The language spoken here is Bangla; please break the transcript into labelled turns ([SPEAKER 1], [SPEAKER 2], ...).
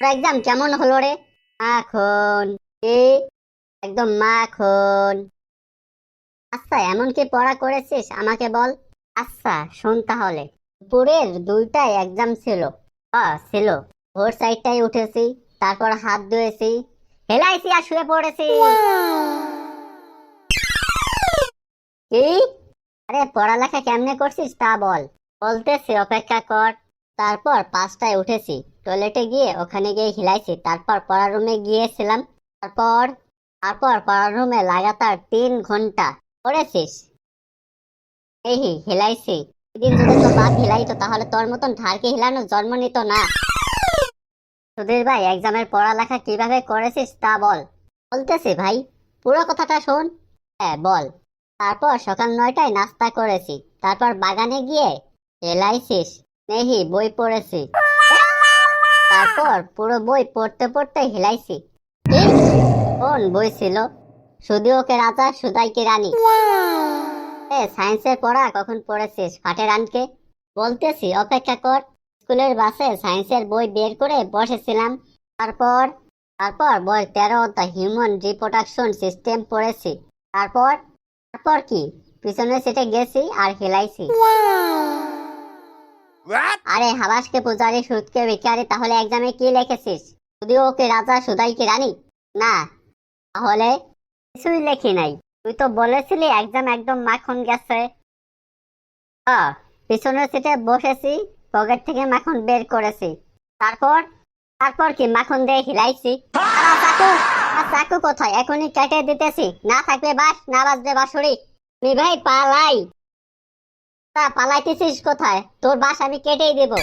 [SPEAKER 1] এক্সাম কেমন হলো রে? মাখন। কি? একদম মাখন। আচ্ছা, এমন কি পড়া করেছিস আমাকে বল। আচ্ছা শোন তাহলে। দুপুরের 2টায় এক্সাম ছিল। ছিল। ভোর 4টায় উঠেছি। তারপর হাত ধুয়েছি। হেলাইছি আর শুয়ে পড়েছি। কি? আরে পড়ালেখা কেমনে করছিস তা বল। বলতেছি, অপেক্ষা কর। তারপর 5টায় উঠেছি। টয়লেটে গিয়ে ওখানে গিয়ে হিলাইছি। তারপর পড়ার রুমে গিয়েছিলাম। তারপর তারপর পড়ার রুমে লাগাতার 3 ঘন্টা পড়েছিস। এই হিলাইছি। সেদিন যদি তোর বাপ হিলাইতো তাহলে তোর মতন ঢারকে হিলানোর জন্ম নিত না। সুধীর ভাই, এক্সামের পড়ালেখা কিভাবে করেছিস তা বল। বলতেছি ভাই, পুরো কথাটা শোন। হ্যাঁ বল। তারপর সকাল 9টায় নাস্তা করেছি। তারপর বাগানে গিয়ে এলাইছিস। নেহি বই পড়েছি। তারপর পুরো বই পড়তে পড়তে হিলাইছি। কি? কোন বই ছিল? শুধু ওকে রাজা সুদাইকে রানী। সায়েন্সের পড়া কখন পড়েছিস ফাটে রানকে? বলতেছি, অপেক্ষা কর। স্কুলের বাসে সায়েন্সের বই বের করে বসেছিলাম। তারপর তারপর বই 13 দ্য হিউম্যান রিপ্রোডাকশন সিস্টেম পড়েছি। তারপর তারপর কি? পিছনের সিটে গেছি আর হিলাইছি। আরে হাবাসকে পূজারি সুদকে ভিখারি, তাহলে এক্সামে কি লিখেছিস? শুধু ওকে রাজা সুদাইকে রানী? না। তাহলে? কিছুই লেখি নাই। তুই তো বলেছিলি এক্সাম একদম মাখন গেছে। আহ, পিছনের সিটে বসেছি। পকেট থেকে মাখন বের করেছি। তারপর তারপর কি মাখন দিয়ে হিলাইছি। আর চাকু? আর চাকু কোথায়? এখনই কেটে দিতেছি। না থাকবে বাস, না বাজবে বাঁশুড়ি। মি ভাই পালাই। তা পালাইতেছিস কোথায়? তোর বাস আমি কেটেই দেবো।